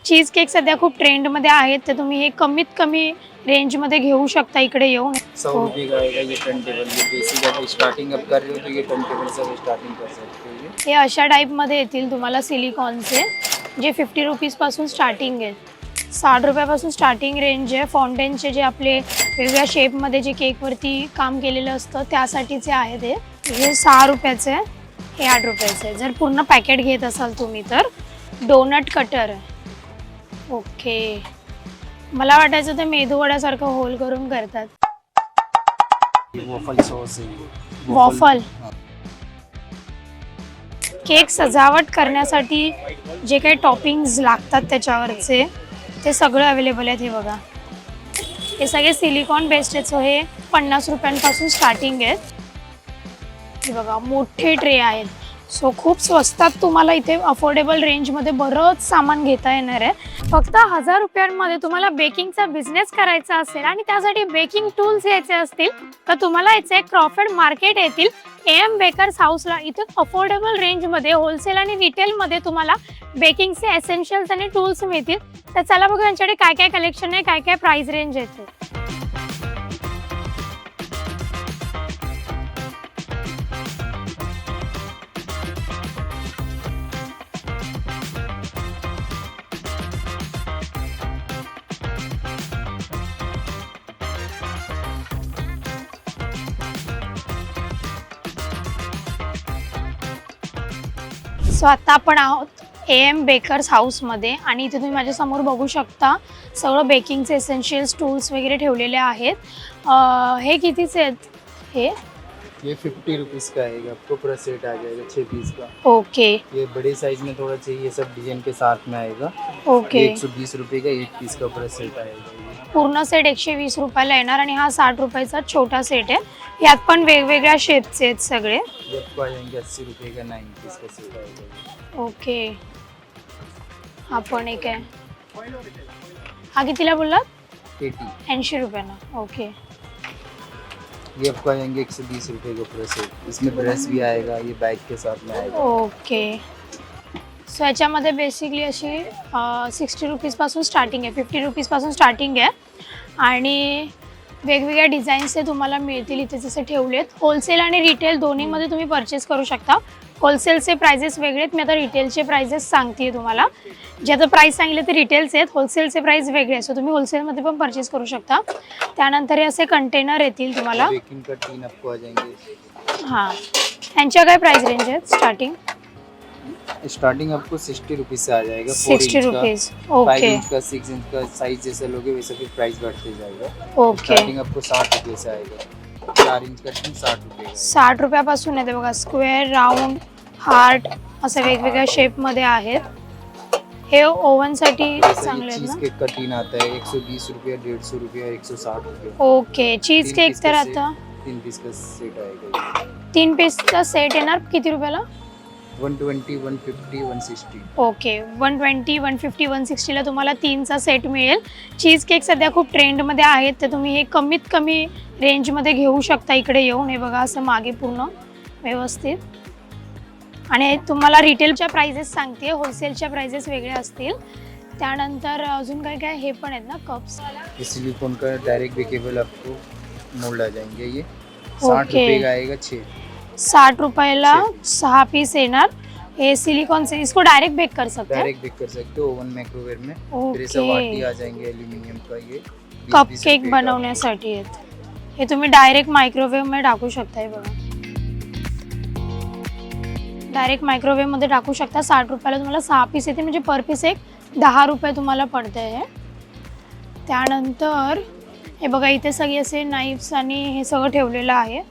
Cheese cake सध्या खूप trend मध्ये आहेत, तर तुम्ही हे कमीत कमी रेंज मध्ये घेऊ शकता इकडे येऊन। 100 रुपये का आएगा ये टर्नटेबल। ये बेसिक अगर स्टार्टिंग अब कर रहे हो तो ये टर्नटेबल से स्टार्टिंग कर सकते हो। हे अशा टाइप मध्ये येतील तुम्हाला सिलिकॉनचे, जे 50 रुपीज पासून स्टार्टिंग आहे। 60 रुपयापासून स्टार्टिंग रेंज आहे। फाउंटेनचे जे आपले वेगवेगळ्या शेपमध्ये जे केकवरती काम केलेलं असतं त्यासाठीचे आहे ते। हे 6 रुपयाचे आहे, हे 8 रुपयाचे आहे। जर पूर्ण पॅकेट घेत असाल तुम्ही तर डोनट कटर आहे। ओके, मला वाटायचं ते मेदू वड्यासारखं होल करून करतात। वॉफल सॉस है। वॉफल केक सजावट करण्यासाठी जे काही टॉपिंग्स लागतात त्याच्यावरचे ते सगळं अवेलेबल आहेत। हे बघा, हे सगळे सिलिकॉन बेस्ड आहेत। सो हे 50 रुपयांपासून स्टार्टिंग आहेत। हे बघा, मोठे ट्रे आहेत। सो खूप स्वस्तात तुम्हाला इथे अफोर्डेबल रेंजमध्ये बरंच सामान घेता येणार आहे। फक्त 1000 रुपयांमध्ये तुम्हाला बेकिंगचा बिझनेस करायचा असेल आणि त्यासाठी बेकिंग टूल्स घ्यायचे असतील तर तुम्हाला याचे क्रॉफर्ड मार्केट येथील AM बेकर्स हाऊसला इथे अफोर्डेबल रेंजमध्ये होलसेल आणि रिटेलमध्ये तुम्हाला बेकिंगचे एसेन्शियल्स आणि टूल्स मिळतील। तर चला बघू यांच्याकडे काय काय कलेक्शन आहे, काय काय प्राइस रेंज आहे ते। सो आता आपण आहोत AM बेकर्स हाऊसमध्ये आणि इथे तुम्ही माझ्यासमोर बघू शकता सगळं बेकिंगचे एसेन्शियल्स टूल्स वगैरे ठेवलेले आहेत। हे कितीचे आहेत? ये 50 रुपीज़ का आएगा, आपको पूरा सेट आ जाएगा 6 पीस का। ओके, ये बड़े साइज में थोड़ा चाहिए, ये सब डिजाइन के साथ में आएगा। ओके, 120 रुपये का 1 पीस का पूरा सेट आएगा। पूर्ण सेट 120 रुपयाला येणार आणि हा 60 रुपयाचा छोटा सेट आहे। यात पण वेगवेगळ्या शेपचे आहेत सगळे। ये आपको आ जाएंगे 80 रुपये का 9 पीस का सेट आएगा। ओके, हा पण एक आहे। हा कितीला बोललात? 80 रुपयाला। ओके, ये आपको आ जाएंगे 120 रुपये का पूरा सेट। इसमें ड्रेस भी आएगा, ये बैग के साथ में आएगा। ओके, सो याच्यामध्ये बेसिकली अशी 60 रुपीजपासून स्टार्टिंग आहे, 50 रुपीजपासून स्टार्टिंग आहे आणि वेगवेगळ्या डिझाईन्सचे तुम्हाला मिळतील इथे जसे ठेवलेत। होलसेल आणि रिटेल दोन्हीमध्ये तुम्ही परचेस करू शकता। होलसेलचे प्राइजेस वेगळे आहेत, मी आता रिटेलचे प्राइजेस सांगते तुम्हाला। जे आता प्राइस सांगितले ते रिटेलचे आहेत, होलसेलचे प्राइस वेगळे आहेत। सो तुम्ही होलसेलमध्ये पण परचेस करू शकता। त्यानंतर हे असे कंटेनर येतील तुम्हाला। बेकिंग का टीन आपको आ जाएंगे। हां, यांच्या काय प्राइस रेंज आहेत स्टार्टिंग? स्टार्टिंग आपको 60 रुपीज़ से आ जाएगा। 60 रुपीज़। 5 ओके, इंच का 6 इंच का साइज जैसे लोगे वैसे फिर प्राइस बढ़ते जाएगा। ओके, स्टार्टिंग आपको 60 रुपये से आएगा। 4 इंच का टीन 60 रुपये। 60 रुपयापासून येते बघा। स्क्वेअर, राऊंड, हार्ट असे वेगवेगळ्या शेपमध्ये आहेत। हे ओव्हनसाठी चांगले आहेत चीज ना? केक का टीन आता है 120 रुपये, 150 रुपये, 160 रुपये। ओके, चीज केक तर आता 3 पीस का सेट आएगा। 3 पीसचा सेट येणार किती रुपयाला? 120, 150, 160। ओके, 120, 150, 160 ला तुम्हाला 3चा सेट मिळेल। चीज केक सध्या खूप ट्रेंडमध्ये आहेत, तर तुम्ही हे कमीत कमी रेंजमध्ये घेऊ शकता इकडे येऊन। हे बघा, असं मागे पूर्ण व्यवस्थित। आणि तुम्हाला रिटेलच्या प्राइजेस सांगते, होलसेलच्या प्राइजेस वेगळे असतील। त्यानंतर अजून काय काय हे पण आहेत ना कप्स। ये सिलिकॉन का डायरेक्ट बेकेबल आपको मोल्ड आ जाएंगे। ये 60 रुपये का आएगा 6। 60 रुपयाला 6 पीस येणार। हे सिलिकॉन से इसको डायरेक्ट बेक कर सकते हैं। डायरेक्ट बेक कर सकते हो ओवन माइक्रोवेव में। फिर ऐसा ओके, वाटी आ जाएंगे एल्यूमिनियम का। ये 20 कप 20 केक रुपये का। बनवण्यासाठी आहेत। हे तुम्ही डायरेक्ट मायक्रोवेव मध्ये टाकू शकता। हे बघा, डायरेक्ट मायक्रोवेव मध्ये टाकू शकता। 60 रुपयाला तुम्हाला 6 पीस येतील, म्हणजे पर पीस एक 10 रुपये तुम्हाला पडते हे। त्यानंतर हे बघा, इथे सगळे असे नाईफ्स आणि हे सगळं ठेवलेलं आहे।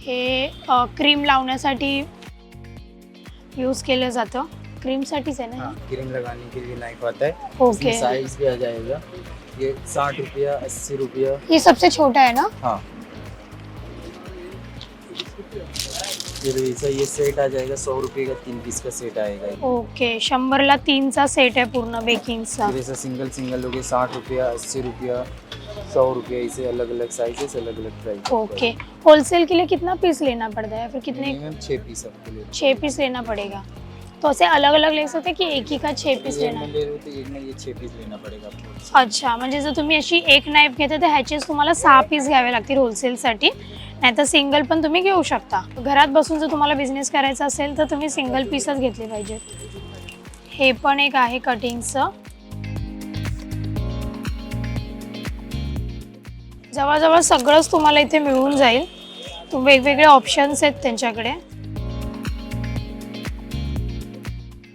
हे क्रीम लावण्यासाठी यूज केलं जातं। क्रीमसाठीच आहे ना? हाँ, क्रीम लगाने के लिए नाइफ आता है। ओके, इसमें साइज भी आ जाएगा। ये 60 रुपया, 80 रुपया। ये सबसे छोटा है ना? हाँ, फिर ऐसा ये सेट आ जाएगा 100 रुपये का 3 पीस का सेट आएगा। ओके, 100ला 3चा सेट आहे पूर्ण बेकिंगचा। फिर ऐसा सिंगल सिंगल लोगे 60 रुपया, 80 रुपया, 100 रुपया, ऐसे अलग अलग साइजेस, अलग अलग प्राइस। ओके, होलसेल के लिए कितना पीस लेना पड़ता है, फिर कितने? मिनिमम 6 पीस आपको लेना। 6 पीस लेना पड़ेगा। तो ऐसे अलग अलग ले सकते कि एक ही का 6 पीस एक लेना में है? ले रहे हो तो एक में ये 6 पीस लेना पड़ेगा आपको। अच्छा, म्हणजे जर तुम्ही अशी एक नाईफ घेता तर ह्याचेच तुम्हाला 6 पीस घ्यावे लागतील होलसेलसाठी, नाहीतर सिंगल पण तुम्ही घेऊ शकता. घरात बसून जर तुम्हाला बिझनेस करायचा असेल तर तुम्ही सिंगल पीसच घेतले पाहिजेत. हे पण एक आहे कटिंगचं. जवळजवळ सगळंच तुम्हाला इथे मिळून जाईल. वेगवेगळे ऑप्शन्स आहेत त्यांच्याकडे.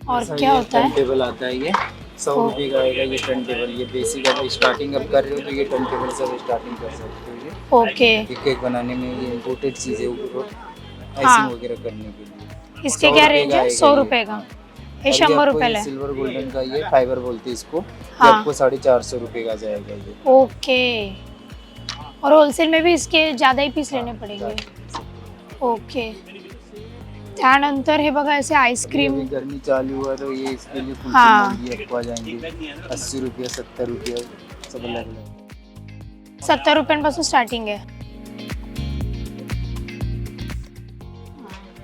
और क्या होता है? टर्न टेबल आता है ये 100 रुपये का आएगा ये टर्न टेबल। ये बेसिक है, स्टार्टिंग अब कर रहे हो तो ये टर्न टेबल से स्टार्टिंग कर सकते हो। ये ओके. ये केक बनाने में ये इम्पोर्टेड चीज़ें ऊपर हाँ। आइसिंग वगैरह करने के लिए। इसके 100 क्या रुपये रेंज का है? आएगा 100 ये। रुपये का. हाँ। हे और ये 100 आपको रुपयाला ये आहे. सिल्वर गोल्डन का ये फाइबर बोलते हैं इसको। ये हाँ। आपको 450 रुपये का जाएगा ये। ओके. और होलसेल में भी इसके ज़्यादा ही पीस लेने पड़ेंगे. ओके. त्यानंतर हे बघा ऐसे आईस्क्रीम. अभी गर्मी चालू हुआ तो ये इसके लिए कुछ हाँ। महंगी आपको आ जाएंगी 80 रुपये 70 रुपये सब अलग अलग। 70 रुपयांपासून स्टार्टिंग आहे.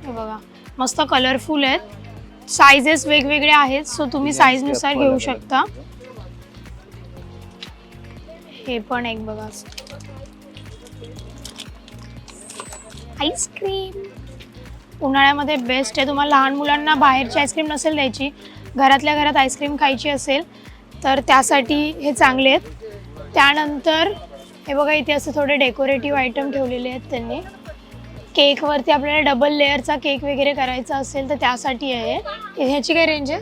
हे बघा मस्त कलरफुल आहेत. साइजेस वेगवेगळे आहेत, सो तुम्ही साईजनुसार घेऊ शकता. हे पण एक बघा आईस्क्रीम. उन्हाळ्यामध्ये बेस्ट आहे. तुम्हाला लहान मुलांना बाहेरची आईस्क्रीम नसेल द्यायची, घरातल्या घरात आईस्क्रीम खायची असेल तर त्यासाठी हे चांगले आहेत. त्यानंतर हे बघा इथे असे थोडे डेकोरेटिव्ह आयटम ठेवलेले आहेत त्यांनी. केकवरती आपल्याला डबल लेअरचा केक वगैरे करायचा असेल तर त्यासाठी आहे. ह्याची काय रेंज आहे?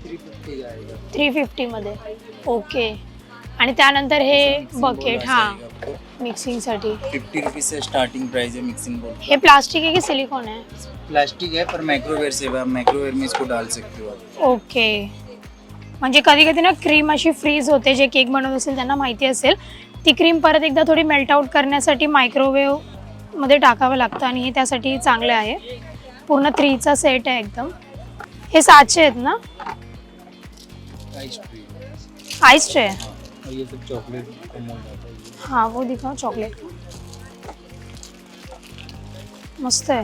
350 आएगा। 350मध्ये. ओके. आणि त्यानंतर हे मिक्सिंग बकेट. बोल हां, आएगा आपको। मिक्सिंगसाठी. 50 रुपीज से स्टार्टिंग प्राइस है मिक्सिंग बोल। हे प्लास्टिक आहे की सिलिकॉन आहे? प्लास्टिक है पर माइक्रोवेव से है, माइक्रोवेव में इसको डाल सकते हो आप। ओके. म्हणजे कधी कधी ना क्रीम अशी फ्रीज होते, जे केक बनवत असेल त्यांना माहिती असेल. ती क्रीम परत एकदा थोडी मेल्ट आउट करण्यासाठी मायक्रोवेव्हमध्ये टाकावं लागतं आणि हे त्यासाठी चांगलं आहे. पूर्ण 3चा सेट आहे एकदम. हे 700 आहेत ना? Ice tree ice tray. और ये सब चॉकलेट का मोल्ड आता है ये। हाँ वो दिखाओ चॉकलेट. मस्त आहे.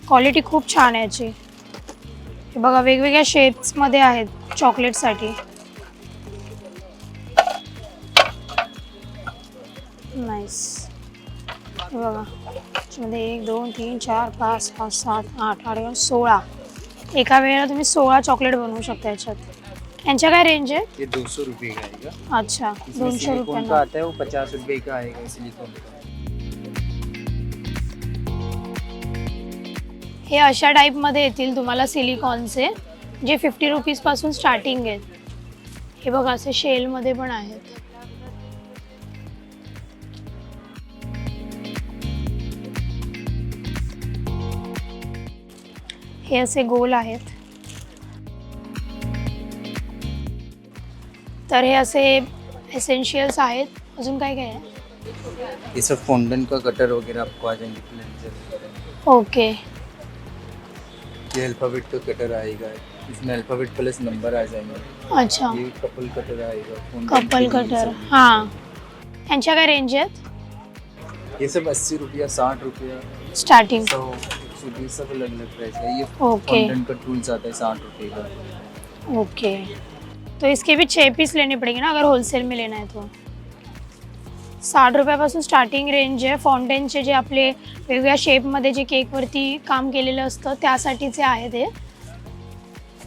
क्वालिटी खूप छान आहे याची. हे बघा वेगवेगळ्या शेप्समध्ये आहेत चॉकलेटसाठी. नाईस. हे बघा त्याच्यामध्ये 1 2 3 4 5 6 7 8 8 9 16. एका वेळेला तुम्ही 16 चॉकलेट बनवू शकता याच्यात. यांच्या काय रेंज आहे? ये 200 रुपये का आएगा। अच्छा, इसमें 200 सिलिकॉन का रुपयांना. आता है वो 50 रुपये का आएगा सिलिकॉन का। हे अशा टाईपमध्ये येतील तुम्हाला सिलिकॉनचे, जे 50 रुपीजपासून स्टार्टिंग आहेत. हे बघा असे शेलमध्ये पण आहेत. हे असे गोल आहेत. तर हे असे एसेन्शियल्स आहेत. अजून काय काय आहे? ये सब फॉन्डेंट का कटर वगैरह आपको आ जाएंगे प्लेन। ओके. ये अल्फाबेट का कटर आएगा, इसमें अल्फाबेट प्लस नंबर आ जाएंगे। अच्छा, ये कपल कटर आएगा, fondant कपल के लिए कटर. सब। हां, यांच्या काय रेंज आहेत? ये सब 80 रुपया 60 रुपया स्टार्टिंग. 100 120 सब अलग अलग प्राइस है। ये ओके. फॉन्डेंट का टूल्स आता है 60 रुपये का। ओके, तो इसके भी 6 पीस लेने पड़ेंगे ना अगर होलसेल में लेना है तो. 60 रुपयापासून स्टार्टिंग रेंज आहे. फॉन्टेनचे जे आपले वेगवेगळ्या शेपमध्ये जे केकवरती काम केलेलं असतं त्यासाठीचे आहे ते.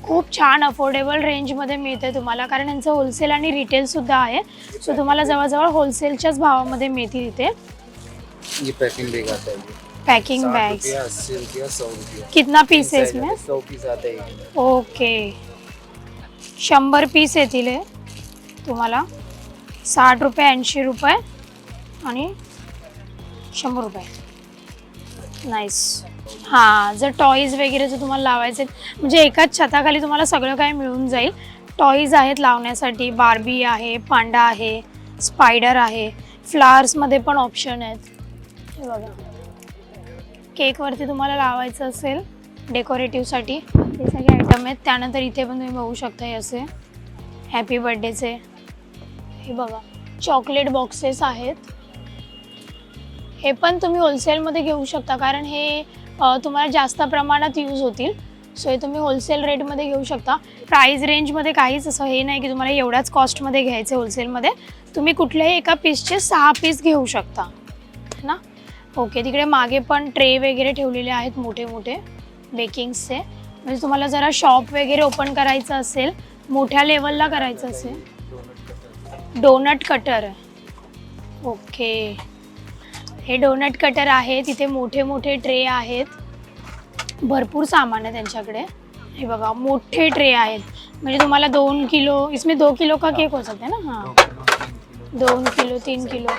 खूप छान अफोर्डेबल रेंजमध्ये मिळते तुम्हाला, कारण यांचं होलसेल आणि रिटेलसुद्धा आहे. सो तुम्हाला जवळजवळ होलसेलच्याच भावामध्ये मिळतील इथे. ये पैकिंग बैग आता है ये। Packing 60 bags. रुपया 80 रुपया 100 रुपया। कितना पीस है इसमें? 100 पीस आता है। ओके, 100 पीस येतील हे तुम्हाला. 60 रुपये 80 रुपये आणि 100 रुपये. नाईस. हां, जर टॉईज वगैरे जर तुम्हाला लावायचे म्हणजे एकाच छताखाली तुम्हाला सगळं काही मिळून जाईल. टॉईज आहेत लावण्यासाठी. बार्बी आहे, पांडा आहे, स्पायडर आहे. फ्लावर्समध्ये पण ऑप्शन आहेत. हे बघा, केकवरती तुम्हाला लावायचं असेल डेकोरेटिव्हसाठी हे सगळे आयटम आहेत. त्यानंतर इथे पण तुम्ही बघू शकता हे असे हॅपी बर्थडेचे. हे बघा चॉकलेट बॉक्सेस आहेत. हे पण तुम्ही होलसेलमध्ये घेऊ शकता, कारण हे तुम्हाला जास्त प्रमाणात यूज होतील. सो हे तुम्ही होलसेल रेटमध्ये घेऊ शकता. प्राईस रेंजमध्ये काहीच असं हे नाही की तुम्हाला एवढ्याच कॉस्टमध्ये घ्यायचे. होलसेलमध्ये तुम्ही कुठल्याही एका पीसचे 6 पीस घेऊ शकता ना. ओके, तिकडे मागे पण ट्रे वगैरे ठेवलेले आहेत मोठे मोठे बेकिंग्सचे. म्हणजे तुम्हाला जरा शॉप वगैरे ओपन करायचं असेल, मोठ्या लेवलला करायचं असेल. Donut cutter. ओके, हे डोनट कटर आहे. तिथे मोठे मोठे ट्रे आहेत. भरपूर सामान आहे त्यांच्याकडे. हे बघा मोठे ट्रे आहेत. म्हणजे तुम्हाला 2 किलो, इसमें 2 किलो का केक हो सकता है ना. हां, 2 किलो 3 किलो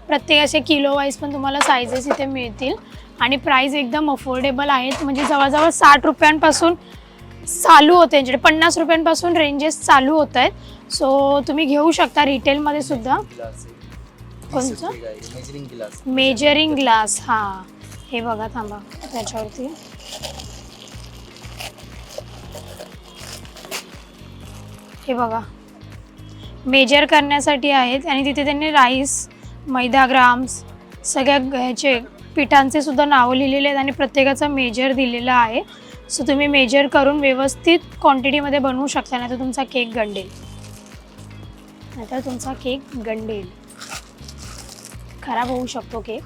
प्रत्येक असे किलो वाईज पण तुम्हाला सायझेस इथे मिळतील. आणि प्राईस एकदम अफोर्डेबल आहेत. म्हणजे जवळजवळ 60 रुपयांपासून चालू होते यांच्याकडे. 50 रुपयांपासून रेंजेस चालू होत आहेत. सो तुम्ही घेऊ शकता रिटेलमध्ये सुद्धा. कोणचं? Measuring glass. हां, हे बघा थांबा त्याच्यावरती. हे बघा मेजर करण्यासाठी आहेत. आणि तिथे त्यांनी राईस, मैदा, ग्राम्स सगळ्या ह्याचे पिठांचे सुद्धा नावं लिहिलेले आहेत आणि प्रत्येकाचा मेजर दिलेला आहे. सो तुम्ही मेजर करून व्यवस्थित क्वांटिटीमध्ये बनवू शकता. नाही तर तुमचा केक गंडेल, खराब होऊ शकतो केक.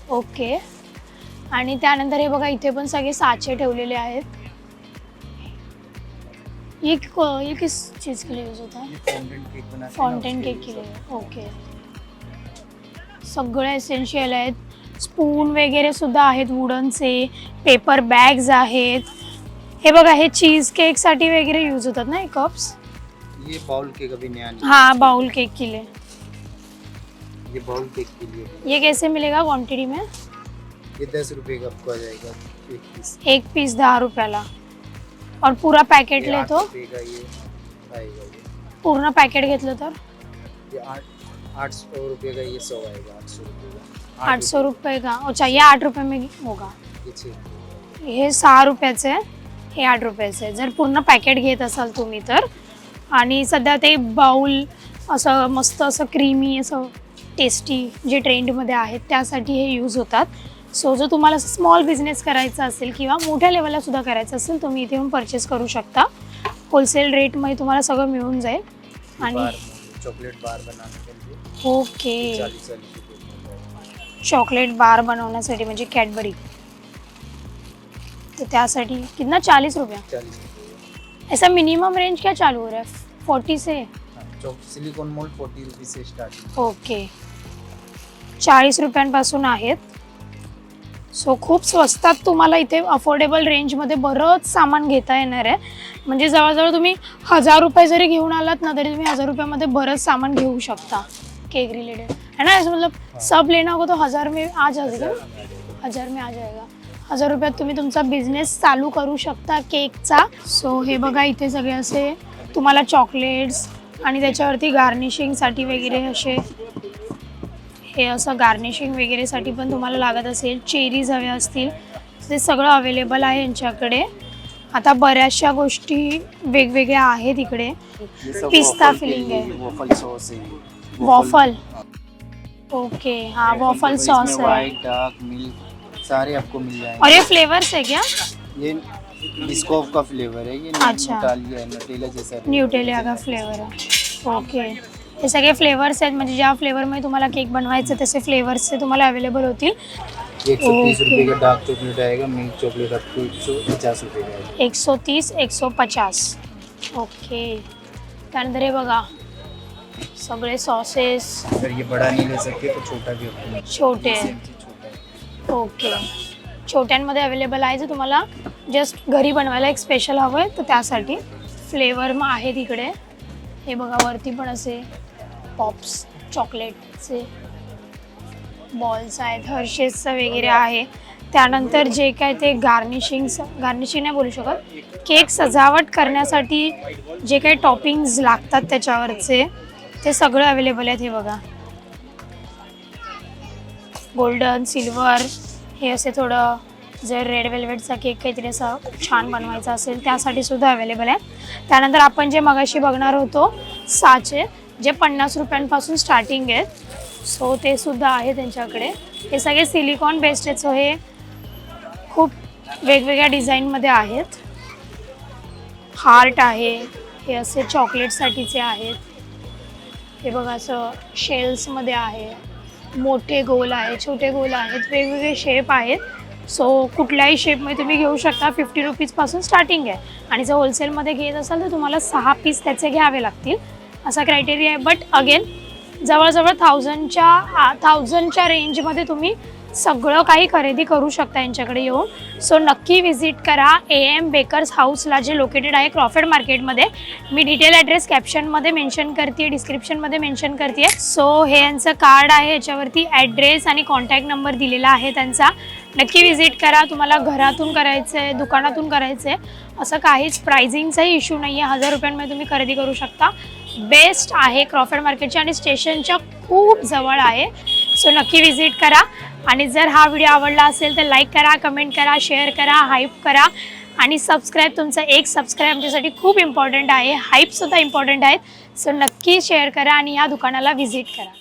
ओके, आणि त्यानंतर हे बघा इथे पण सगळे साचे ठेवलेले आहेत. ये किस चीज़ के लिए यूज होता है? फाउंटेन केक के लिए. ओके, सगळे एसेन्शियल आहेत. स्पून वगैरे सुद्धा आहेत वुडनचे. पेपर बॅग्स आहेत. हे बघा हे चीज केकसाठी वगैरे यूज होतात ना हे कप्स. ये बाउल केक अभी नया नहीं. हाँ, बाउल केक के लिए. ये बाउल केक के लिए. ये कैसे मिलेगा क्वांटिटी में? ये 10 रुपये का आपको आ जाएगा एक पीस. एक पीस 10 रुपयाला. और पूरा पैकेट ले तो? ये आएगा ये. पूर्ण पॅकेट घेतलं तर? ये 800 रुपये का ये 100 आएगा. 800 रुपये का. 800 रुपये का. अच्छा, ये 8 रुपये में होगा. ये 6. हे 6 रुपयाचं आहे, हे 8 रुपयाचं आहे जर पूर्ण पॅकेट घेत असाल तुम्ही तर. आणि सध्या ते बाउल असं मस्त असं क्रीमी असं टेस्टी जे ट्रेंडमध्ये आहेत त्यासाठी हे यूज होतात. सो जर तुम्हाला स्मॉल बिझनेस करायचा असेल किंवा मोठ्या लेवलला सुद्धा करायचं असेल तुम्ही इथे येऊन परचेस करू शकता. होलसेल रेटमध्ये तुम्हाला सगळं मिळून जाईल. आणि चॉकलेट बार बनाने के लिए. ओके, 40 रुपये. चॉकलेट बार बनवण्यासाठी म्हणजे कॅडबरी. तो त्यासाठी कितना 40 रुपया. 40 रुपये. ऐसा मिनिमम रेंज क्या चालू हो रहा है? 40 से. सिलिकॉन मोल्ड 40 रुपये से स्टार्ट. ओके, 40 रुपयांपासून आहेत. सो खूप स्वस्तात तुम्हाला इथे अफोर्डेबल रेंजमध्ये बरंच सामान घेता येणार आहे. म्हणजे जवळजवळ तुम्ही 1000 रुपये जरी घेऊन आलात ना तरी तुम्ही 1000 रुपयामध्ये बरंच सामान घेऊ शकता केक रिलेटेड है ना. ऐसा मतलब सब लेना होगा तो 1000 में आ जाएगा. 1000 में आ जाएगा. 1000 रुपयात तुम्ही तुमचा बिझनेस चालू करू शकता केकचा. सो हे बघा इथे सगळे असे तुम्हाला चॉकलेट्स आणि त्याच्यावरती गार्निशिंगसाठी वगैरे असे हे असं गार्निशिंग वगैरेसाठी पण तुम्हाला लागत असेल, चेरीज हवे असतील ते सगळं अवेलेबल आहे यांच्याकडे. आता बऱ्याचशा गोष्टी वेगवेगळ्या आहेत इकडे. पिस्ता फिलिंग आहे. वॉफल सॉस है. वॉफल. ओके, हाँ वॉफल सॉस है. व्हाइट, डार्क, मिल्क सारे आपको मिल जाएंगे. और ये फ्लेवर्स है क्या? ये बिस्कॉफ का फ्लेवर है. ये अच्छा. न्यूटेला जैसा न्यूटेलिया का फ्लेवर आहे. ओके, हे सगळे फ्लेवर्स आहेत. म्हणजे ज्या फ्लेवरमध्ये तुम्हाला केक बनवायचे तसे फ्लेवर्सचे तुम्हाला अवेलेबल होतील. 130 रुपये का डार्क चॉकलेट आएगा. मिल्क चॉकलेट आपको 150 रुपये का आएगा. 130, 150. ओके, त्यानंतर हे बघा सगळे सॉसेस. अगर ये बड़ा नहीं ले सकते तो छोटा भी होता है. छोटे. छोटा है. ओके, छोट्यांमध्ये अवेलेबल आहे. जर तुम्हाला जस्ट घरी बनवायला एक स्पेशल हवं आहे तर त्यासाठी फ्लेवर मग आहे तिकडे. हे बघा वरती पण असे पॉप्स चॉकलेटचे बॉल्स आहेत. हर्षेसचं वगैरे आहे. त्यानंतर जे काय ते गार्निशिंग नाही बोलू शकत, केक सजावट करण्यासाठी जे काही टॉपिंग्स लागतात त्याच्यावरचे ते सगळं अवेलेबल आहेत. हे बघा गोल्डन, सिल्वर, हे असे थोडं जर रेड वेल्वेटचा केक काहीतरी असं छान बनवायचा असेल त्यासाठी सुद्धा अवेलेबल आहे. त्यानंतर आपण जे मगाशी बघणार होतो साचे जे 50 रुपयांपासून स्टार्टिंग आहेत. सो ते सुद्धा आहे त्यांच्याकडे. हे सगळे सिलिकॉन बेस्ड आहेत. सो हे खूप वेगवेगळ्या डिझाईनमध्ये आहेत. हार्ट आहे, हे असे चॉकलेटसाठीचे आहेत. हे बघा असं शेल्समध्ये आहे, मोठे गोल आहे, छोटे गोल आहेत, वेगवेगळे शेप आहेत. सो कुठल्याही शेपमध्ये तुम्ही घेऊ शकता. 50 रुपीजपासून स्टार्टिंग आहे. आणि जर होलसेलमध्ये घेत असाल तर तुम्हाला 6 पीस त्याचे घ्यावे लागतील, असा क्रायटेरिया आहे. बट अगेन जवळजवळ 1000च्या रेंजमध्ये तुम्ही सगळं काही खरेदी करू शकता यांच्याकडे येऊन. सो नक्की व्हिजिट करा AM बेकर्स हाऊसला, जे लोकेटेड आहे क्रॉफर्ड मार्केटमध्ये. मी डिटेल ॲड्रेस कॅप्शनमध्ये मेन्शन करते, डिस्क्रिप्शनमध्ये मेन्शन करते. सो हे यांचं कार्ड आहे, याच्यावरती ॲड्रेस आणि कॉन्टॅक्ट नंबर दिलेला आहे त्यांचा. नक्की व्हिजिट करा. तुम्हाला घरातून करायचं आहे, दुकानातून करायचं आहे, असं काहीच प्राइजिंगचाही इश्यू नाही आहे. 1000 रुपयांमध्ये तुम्ही खरेदी करू शकता. बेस्ट आहे क्रॉफर्ड मार्केटची आणि स्टेशनच्या खूप जवळ आहे. सो नक्की व्हिजिट करा. आणि जर हा व्हिडिओ आवडला असेल तर लाईक करा, कमेंट करा, शेअर करा, हाईप करा आणि सबस्क्राईब. तुमचं एक सबस्क्राईब आमच्यासाठी खूप इम्पॉर्टंट आहे, हाईपसुद्धा इम्पॉर्टंट आहेत. सो नक्की शेअर करा आणि या दुकानाला व्हिजिट करा.